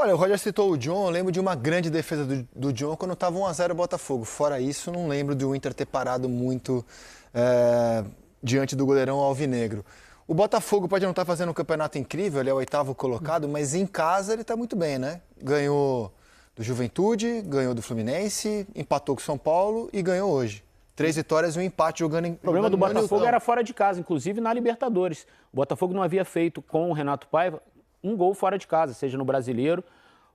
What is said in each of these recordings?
Olha, o Roger citou o John, eu lembro de uma grande defesa do John quando estava 1-0 o Botafogo. Fora isso, não lembro do Inter ter parado muito diante do goleirão alvinegro. O Botafogo pode não estar fazendo um campeonato incrível, ele é o 8º colocado, mas em casa ele está muito bem, né? Ganhou do Juventude, ganhou do Fluminense, empatou com o São Paulo e ganhou hoje. 3 vitórias e um empate jogando em... O problema do Botafogo era fora de casa, inclusive na Libertadores. O Botafogo não havia feito com o Renato Paiva um gol fora de casa, seja no Brasileiro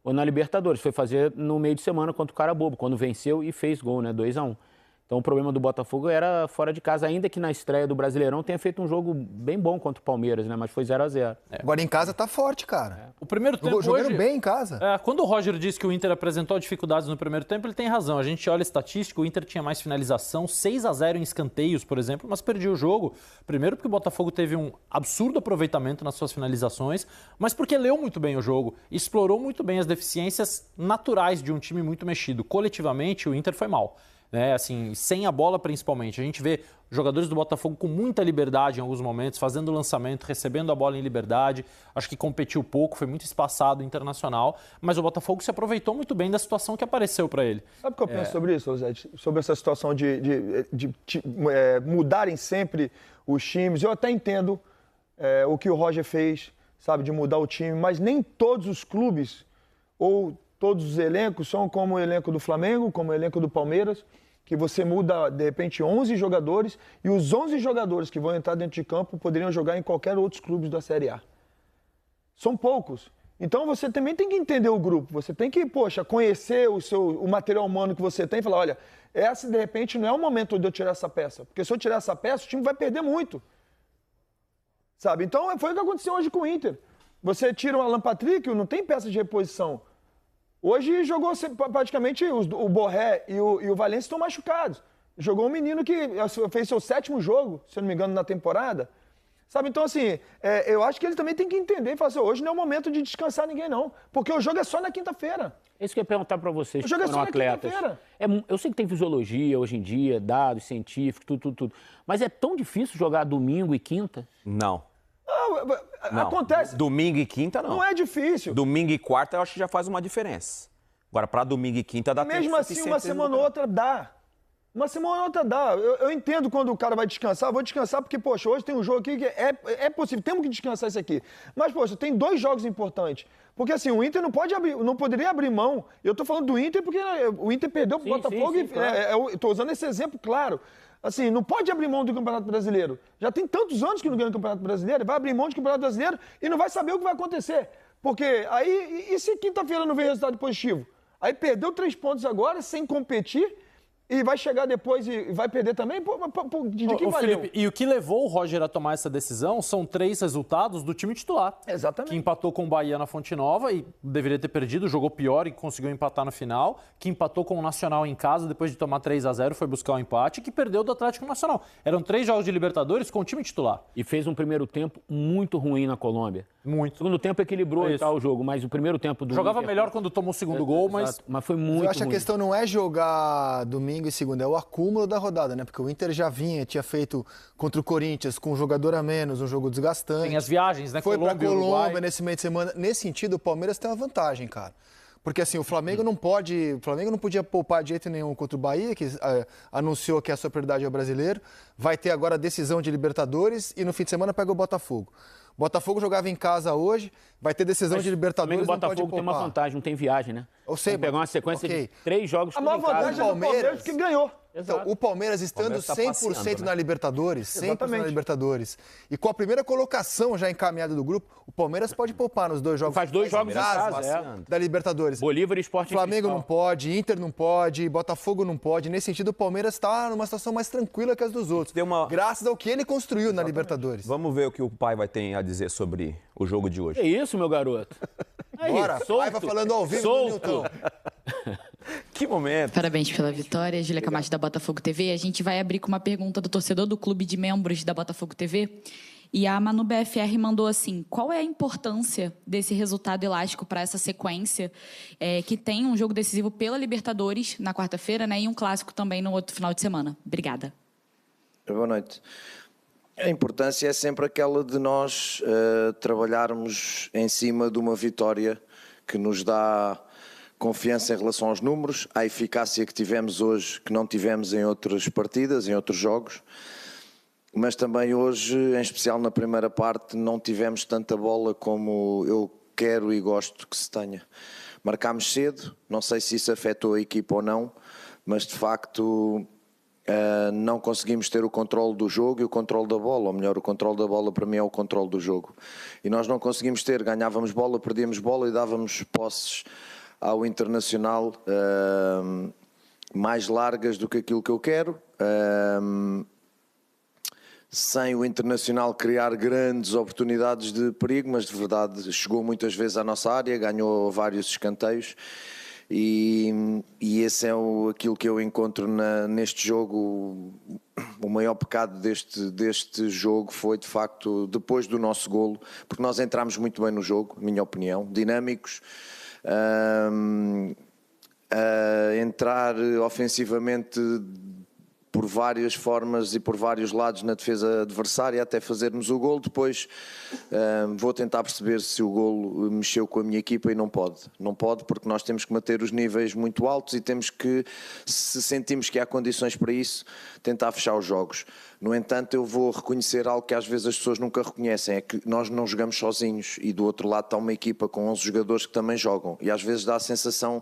ou na Libertadores. Foi fazer no meio de semana contra o Carabobo, quando venceu e fez gol, né? 2-1. Então o problema do Botafogo era fora de casa, ainda que na estreia do Brasileirão tenha feito um jogo bem bom contra o Palmeiras, né? Mas foi 0-0. Agora em casa tá forte, cara. O primeiro tempo jogando hoje, bem em casa. Quando o Roger disse que o Inter apresentou dificuldades no primeiro tempo, ele tem razão. A gente olha a estatística, o Inter tinha mais finalização, 6-0 em escanteios, por exemplo, mas perdeu o jogo. Primeiro porque o Botafogo teve um absurdo aproveitamento nas suas finalizações, mas porque leu muito bem o jogo, explorou muito bem as deficiências naturais de um time muito mexido. Coletivamente, o Inter foi mal. Assim, sem a bola principalmente. A gente vê jogadores do Botafogo com muita liberdade em alguns momentos, fazendo lançamento, recebendo a bola em liberdade. Acho que competiu pouco, foi muito espaçado, internacional. Mas o Botafogo se aproveitou muito bem da situação que apareceu para ele. Sabe o que eu penso sobre isso, Zé? Sobre essa situação de mudarem sempre os times. Eu até entendo o que o Roger fez, sabe, de mudar o time, mas nem todos os clubes ou todos os elencos são como o elenco do Flamengo, como o elenco do Palmeiras, que você muda, de repente, 11 jogadores e os 11 jogadores que vão entrar dentro de campo poderiam jogar em qualquer outro clube da Série A. São poucos. Então você também tem que entender o grupo, você tem que, conhecer o material humano que você tem e falar, olha, essa de repente não é o momento de eu tirar essa peça, porque se eu tirar essa peça o time vai perder muito. Sabe? Então foi o que aconteceu hoje com o Inter. Você tira o Alan Patrick, não tem peça de reposição. Hoje jogou praticamente o Borré e o Valência estão machucados. Jogou um menino que fez seu 7º jogo, se eu não me engano, na temporada. Sabe, então assim, eu acho que ele também tem que entender e falar assim, hoje não é o momento de descansar ninguém não, porque o jogo é só na quinta-feira. É isso que eu ia perguntar para vocês, o jogo que foram é só atletas. Na quinta-feira. Eu sei que tem fisiologia hoje em dia, dados científicos, tudo. Mas é tão difícil jogar domingo e quinta? Não. Não. Acontece. Domingo e quinta, não. Não é difícil. Domingo e quarta, eu acho que já faz uma diferença. Agora, para domingo e quinta, dá tempo. Mesmo assim, uma semana ou outra dá. Uma semana ou outra dá. Eu entendo quando o cara vai descansar, vou descansar porque, poxa, hoje tem um jogo aqui que é possível, temos que descansar isso aqui. Mas, poxa, tem 2 jogos importantes. Porque, assim, o Inter não poderia abrir mão. Eu tô falando do Inter porque o Inter perdeu pro Botafogo claro. Eu tô usando esse exemplo claro. Assim, não pode abrir mão do Campeonato Brasileiro. Já tem tantos anos que não ganha o Campeonato Brasileiro, vai abrir mão do Campeonato Brasileiro e não vai saber o que vai acontecer. Porque aí, e se quinta-feira não vem resultado positivo? Aí perdeu 3 pontos agora, sem competir, e vai chegar depois e vai perder também? De que valeu? Felipe, e o que levou o Roger a tomar essa decisão são 3 resultados do time titular. Exatamente. Que empatou com o Bahia na Fonte Nova e deveria ter perdido, jogou pior e conseguiu empatar no final. Que empatou com o Nacional em casa, depois de tomar 3-0, foi buscar o empate. Que perdeu do Atlético Nacional. Eram 3 jogos de Libertadores com o time titular. E fez um primeiro tempo muito ruim na Colômbia. Muito. O segundo tempo equilibrou e tal o jogo, mas o primeiro tempo do Jogava Inter... melhor quando tomou o segundo gol, mas foi muito Eu acho que ruim. a questão não é jogar domingo e segunda, é o acúmulo da rodada, né? Porque o Inter já tinha feito contra o Corinthians com um jogador a menos, um jogo desgastante. tem as viagens, né? Foi pra Colômbia Uruguai. nesse meio de semana. Nesse sentido, o Palmeiras tem uma vantagem, cara. Porque assim, o Flamengo não podia poupar de jeito nenhum contra o Bahia, que anunciou que a sua prioridade é o brasileiro. Vai ter agora a decisão de Libertadores e no fim de semana pega o Botafogo. Botafogo jogava em casa hoje, vai ter decisão de Libertadores. O Botafogo tem uma vantagem, não tem viagem, né? Eu sei, pegar uma sequência de 3 jogos A maior vantagem é do Palmeiras que ganhou. Então, o Palmeiras estando Palmeiras tá 100% passeando, né? na Libertadores, 100% Exatamente. na Libertadores, e com a primeira colocação já encaminhada do grupo, o Palmeiras pode poupar nos 2 jogos. Faz 2 jogos em casa, passeando. da Libertadores. Bolívar e Sport Flamengo não pode, Inter não pode, Botafogo não pode. Nesse sentido, o Palmeiras está numa situação mais tranquila que as dos outros. Graças ao que ele construiu na Libertadores. Vamos ver o que o pai vai ter a dizer sobre o jogo de hoje. É isso, meu garoto. Aí, Bora, solto, Paiva falando ao vivo do solto. Nilton. Que momento! Parabéns pela vitória, Júlia Camacho da Botafogo TV. A gente vai abrir com uma pergunta do torcedor do clube de membros da Botafogo TV. E a Manu BFR mandou assim: qual é a importância desse resultado elástico para essa sequência que tem um jogo decisivo pela Libertadores na quarta-feira, né, e um clássico também no outro final de semana? Obrigada. Boa noite. A importância é sempre aquela de nós trabalharmos em cima de uma vitória que nos dá confiança em relação aos números, à eficácia que tivemos hoje, que não tivemos em outras partidas, em outros jogos. Mas também hoje, em especial na primeira parte, não tivemos tanta bola como eu quero e gosto que se tenha. Marcámos cedo, não sei se isso afetou a equipa ou não, mas de facto não conseguimos ter o controle do jogo e o controle da bola, ou melhor, o controle da bola para mim é o controle do jogo. E nós não conseguimos ter, ganhávamos bola, perdíamos bola e dávamos posses ao Internacional mais largas do que aquilo que eu quero. Sem o Internacional criar grandes oportunidades de perigo, mas de verdade chegou muitas vezes à nossa área, ganhou vários escanteios e esse é aquilo que eu encontro neste jogo. O maior pecado deste jogo foi de facto depois do nosso golo, porque nós entramos muito bem no jogo, minha opinião, dinâmicos, entrar ofensivamente por várias formas e por vários lados na defesa adversária até fazermos o golo. Depois vou tentar perceber se o golo mexeu com a minha equipa e não pode. Não pode, porque nós temos que manter os níveis muito altos e temos que, se sentimos que há condições para isso, tentar fechar os jogos. No entanto, eu vou reconhecer algo que às vezes as pessoas nunca reconhecem, é que nós não jogamos sozinhos e do outro lado está uma equipa com 11 jogadores que também jogam e às vezes dá a sensação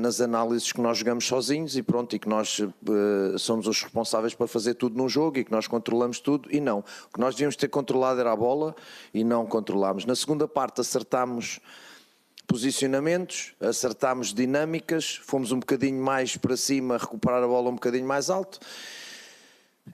nas análises que nós jogamos sozinhos e pronto, e que nós somos os responsáveis para fazer tudo no jogo e que nós controlamos tudo, e não. O que nós devíamos ter controlado era a bola e não controlámos. Na segunda parte acertámos posicionamentos, acertámos dinâmicas, fomos um bocadinho mais para cima, recuperar a bola um bocadinho mais alto.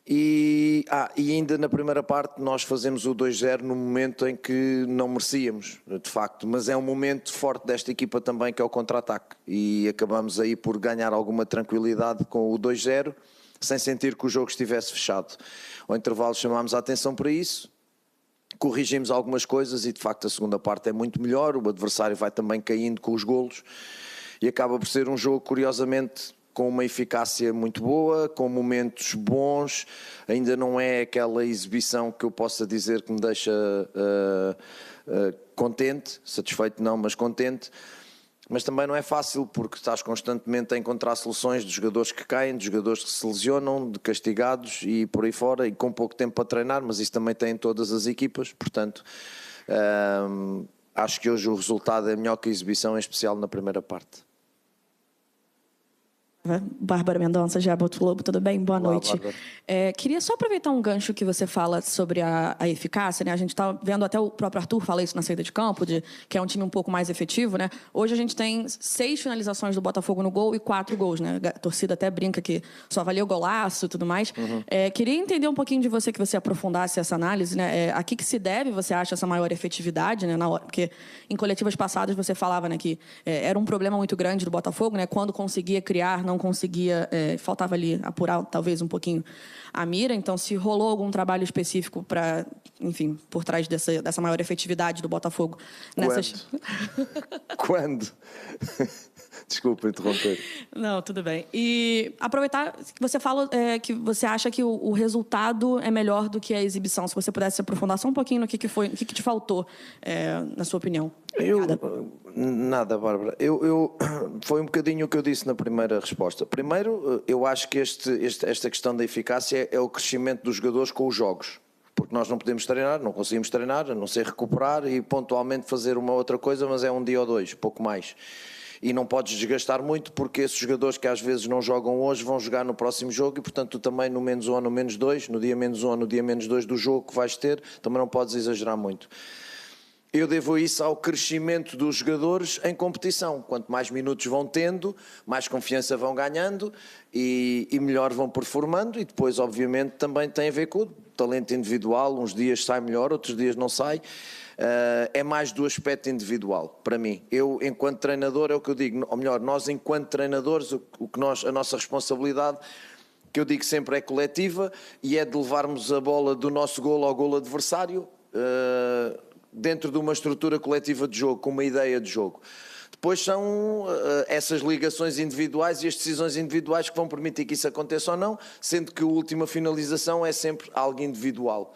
E ainda na primeira parte nós fazemos o 2-0 no momento em que não merecíamos, de facto, mas é um momento forte desta equipa também, que é o contra-ataque, e acabamos aí por ganhar alguma tranquilidade com o 2-0, sem sentir que o jogo estivesse fechado. Ao intervalo chamámos a atenção para isso, corrigimos algumas coisas e de facto a segunda parte é muito melhor, o adversário vai também caindo com os golos e acaba por ser um jogo, curiosamente, com uma eficácia muito boa, com momentos bons. Ainda não é aquela exibição que eu possa dizer que me deixa contente, satisfeito não, mas contente. Mas também não é fácil, porque estás constantemente a encontrar soluções de jogadores que caem, de jogadores que se lesionam, de castigados e por aí fora, e com pouco tempo para treinar, mas isso também tem em todas as equipas. Portanto, acho que hoje o resultado é melhor que a exibição, em especial na primeira parte. Bárbara Mendonça, Jaboto Globo, tudo bem? Boa noite. Queria só aproveitar um gancho que você fala sobre a eficácia, né? A gente está vendo, até o próprio Arthur fala isso na saída de campo, que é um time um pouco mais efetivo, né? Hoje a gente tem 6 finalizações do Botafogo no gol e 4 gols, né? A torcida até brinca que só valia o golaço e tudo mais. Queria entender um pouquinho de você, que você aprofundasse essa análise, né? A que se deve, você acha, essa maior efetividade, né? Porque em coletivas passadas você falava, né, que era um problema muito grande do Botafogo, né? Quando conseguia criar, não conseguia, faltava ali apurar talvez um pouquinho a mira. Então, se rolou algum trabalho específico para, enfim, por trás dessa maior efetividade do Botafogo nessas... Quando? Desculpa interromper. Não, tudo bem. E aproveitar que você fala que você acha que o resultado é melhor do que a exibição. Se você pudesse aprofundar só um pouquinho no que foi, o que te faltou, na sua opinião. Nada, Bárbara. Foi um bocadinho o que eu disse na primeira resposta. Primeiro, eu acho que esta questão da eficácia é o crescimento dos jogadores com os jogos. Porque nós não podemos treinar, não conseguimos treinar, a não ser recuperar e pontualmente fazer uma outra coisa, mas é um dia ou dois, pouco mais. E não podes desgastar muito, porque esses jogadores que às vezes não jogam hoje vão jogar no próximo jogo e, portanto, tu também no menos 1 ou no menos 2, no dia menos 1 ou no dia menos 2 do jogo que vais ter, também não podes exagerar muito. Eu devo isso ao crescimento dos jogadores em competição. Quanto mais minutos vão tendo, mais confiança vão ganhando e melhor vão performando, e depois, obviamente, também tem a ver com o talento individual. Uns dias sai melhor, outros dias não sai. É mais do aspecto individual, para mim. Eu, enquanto treinador, é o que eu digo, ou melhor, nós, enquanto treinadores, a nossa responsabilidade, que eu digo sempre, é coletiva, e é de levarmos a bola do nosso golo ao golo adversário, dentro de uma estrutura coletiva de jogo, com uma ideia de jogo. Depois são essas ligações individuais e as decisões individuais que vão permitir que isso aconteça ou não, sendo que a última finalização é sempre algo individual.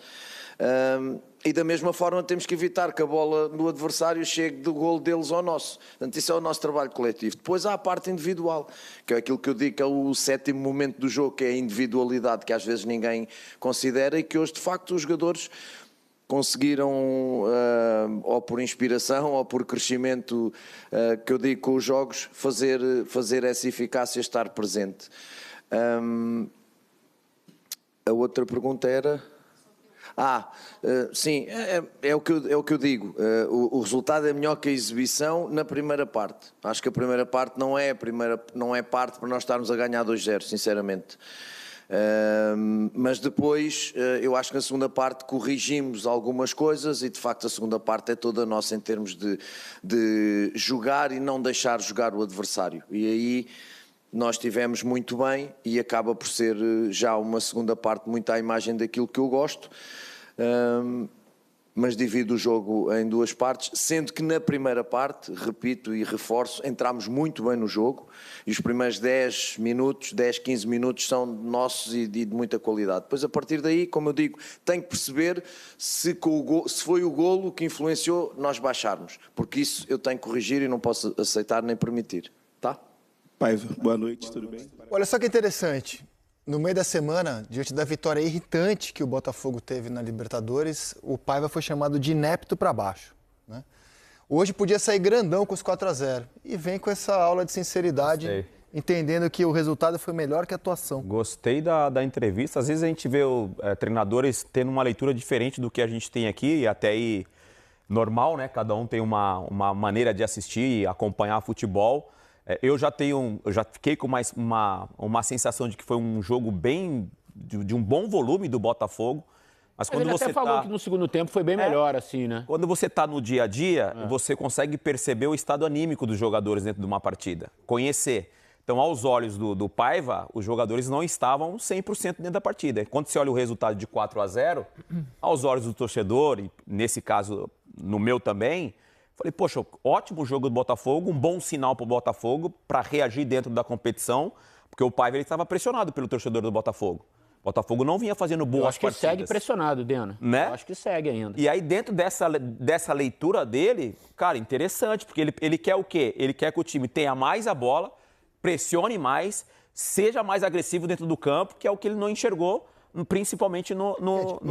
E da mesma forma temos que evitar que a bola do adversário chegue do golo deles ao nosso. Portanto, isso é o nosso trabalho coletivo. Depois há a parte individual, que é aquilo que eu digo que é o 7º momento do jogo, que é a individualidade, que às vezes ninguém considera e que hoje, de facto, os jogadores conseguiram, ou por inspiração ou por crescimento, que eu digo com os jogos, fazer essa eficácia estar presente. A outra pergunta era... sim, é o que eu digo. O resultado é melhor que a exibição na primeira parte. Acho que a primeira parte não é parte para nós estarmos a ganhar 2-0, sinceramente. Mas depois, eu acho que na segunda parte corrigimos algumas coisas e de facto a segunda parte é toda nossa em termos de jogar e não deixar jogar o adversário. E aí nós estivemos muito bem e acaba por ser já uma segunda parte muito à imagem daquilo que eu gosto. Mas divido o jogo em duas partes, sendo que na primeira parte, repito e reforço, entramos muito bem no jogo e os primeiros 10, 15 minutos são nossos e de muita qualidade. Depois, a partir daí, como eu digo, tenho que perceber se foi o golo que influenciou nós baixarmos, porque isso eu tenho que corrigir e não posso aceitar nem permitir. Tá? Paiva, boa noite, tudo bem? Olha só que interessante. No meio da semana, diante da vitória irritante que o Botafogo teve na Libertadores, o Paiva foi chamado de inepto para baixo, né? Hoje podia sair grandão com os 4-0 e vem com essa aula de sinceridade, entendendo que o resultado foi melhor que a atuação. Gostei da entrevista. Às vezes a gente vê treinadores tendo uma leitura diferente do que a gente tem aqui, e até aí normal, né? Cada um tem uma maneira de assistir e acompanhar futebol. Eu já fiquei com uma sensação de que foi um jogo de um bom volume do Botafogo. Mas quando ele até falou que no segundo tempo foi bem melhor, assim, né? Quando você está no dia a dia, você consegue perceber o estado anímico dos jogadores dentro de uma partida, conhecer. Então, aos olhos do Paiva, os jogadores não estavam 100% dentro da partida. Quando você olha o resultado de 4-0, aos olhos do torcedor, e nesse caso, no meu também... Falei, poxa, ótimo jogo do Botafogo, um bom sinal para o Botafogo para reagir dentro da competição, porque o Paiva estava pressionado pelo torcedor do Botafogo. O Botafogo não vinha fazendo boas partidas. Eu acho que segue pressionado, Dena. Né? Eu acho que segue ainda. E aí, dentro dessa leitura dele, cara, interessante, porque ele quer o quê? Ele quer que o time tenha mais a bola, pressione mais, seja mais agressivo dentro do campo, que é o que ele não enxergou, principalmente no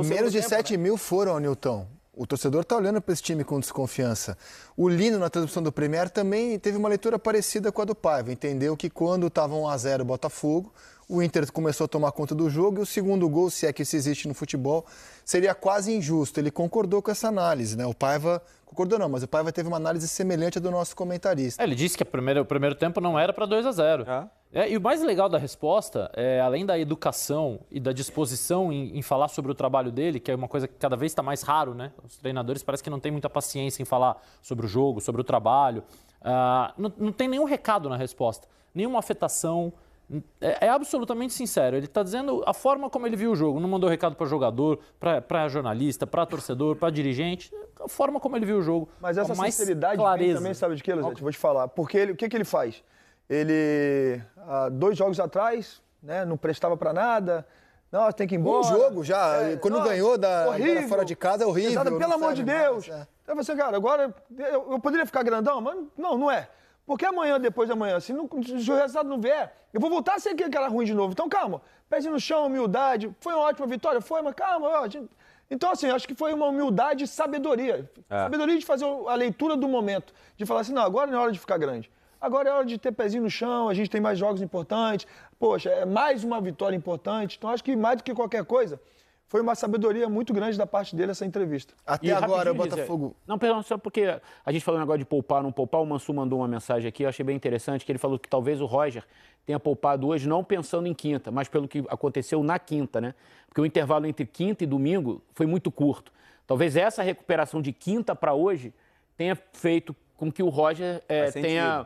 menos de tempo, 7 mil foram, Nilton. O torcedor está olhando para esse time com desconfiança. O Lino, na transmissão do Premier, também teve uma leitura parecida com a do Paiva. Entendeu que quando estava 1-0 o Botafogo, o Inter começou a tomar conta do jogo e o segundo gol, se é que isso existe no futebol, seria quase injusto. Ele concordou com essa análise, né? O Paiva... Concordou não, mas o Paiva teve uma análise semelhante à do nosso comentarista. Ele disse que o primeiro tempo não era para 2-0. E o mais legal da resposta, além da educação e da disposição em falar sobre o trabalho dele, que é uma coisa que cada vez está mais raro, né? Os treinadores parece que não têm muita paciência em falar sobre o jogo, sobre o trabalho. Não tem nenhum recado na resposta, nenhuma afetação. É absolutamente sincero. Ele está dizendo a forma como ele viu o jogo. Não mandou recado para jogador, para jornalista, para torcedor, para dirigente. A forma como ele viu o jogo. Mas essa sinceridade vem também, sabe de quê, Luzete? Vou te falar. Porque o que ele faz? Ele, há 2 jogos atrás, né, não prestava para nada. Não, tem que ir embora. Um jogo já. Quando ganhou agora fora de casa é horrível. Exato, pelo amor de Deus. Então você, cara, agora eu poderia ficar grandão, mas não é. Porque amanhã, depois de amanhã, se o resultado não vier, eu vou voltar a ser aquele cara ruim de novo. Então, calma, pezinho no chão, humildade. Foi uma ótima vitória? Foi, mas calma. Então, assim, acho que foi uma humildade e sabedoria. Sabedoria de fazer a leitura do momento. De falar assim, não, agora não é hora de ficar grande. Agora é hora de ter pezinho no chão, a gente tem mais jogos importantes. Poxa, é mais uma vitória importante. Então, acho que mais do que qualquer coisa, foi uma sabedoria muito grande da parte dele essa entrevista. Até agora o Botafogo... Não, perdão, só porque a gente falou um negócio de poupar, não poupar. O Mansur mandou uma mensagem aqui, eu achei bem interessante, que ele falou que talvez o Roger tenha poupado hoje não pensando em quinta, mas pelo que aconteceu na quinta, né? Porque o intervalo entre quinta e domingo foi muito curto. Talvez essa recuperação de quinta para hoje tenha feito com que o Roger tenha...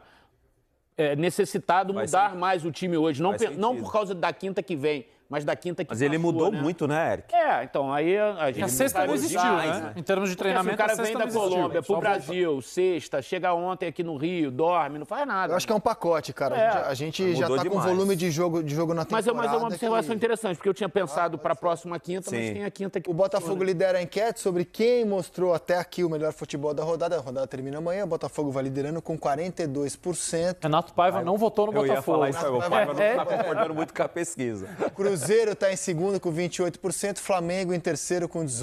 necessitado mudar mais o time hoje, não por causa da quinta que vem, mas da quinta que Mas ele passou, mudou né? muito, né, Eric? Então aí a gente... A sexta não existiu, né? Em termos de Porque, assim, treinamento, o cara a sexta vem não da existiu. Colômbia pro Só Brasil, sexta, chega ontem aqui no Rio, dorme, não faz nada. Eu acho que é um pacote, cara. A gente já Mudou tá com demais. volume de jogo na Mas temporada. é uma observação interessante, porque eu tinha pensado para a próxima quinta, mas Sim. tem a quinta que... O Botafogo lidera a enquete sobre quem mostrou até aqui o melhor futebol da rodada. A rodada termina amanhã, o Botafogo vai liderando com 42%. Renato Paiva não votou no Eu ia Botafogo. falar isso, o Paiva não está concordando muito com a pesquisa. Cruzeiro está em segundo com 28%, Flamengo em terceiro com 18%.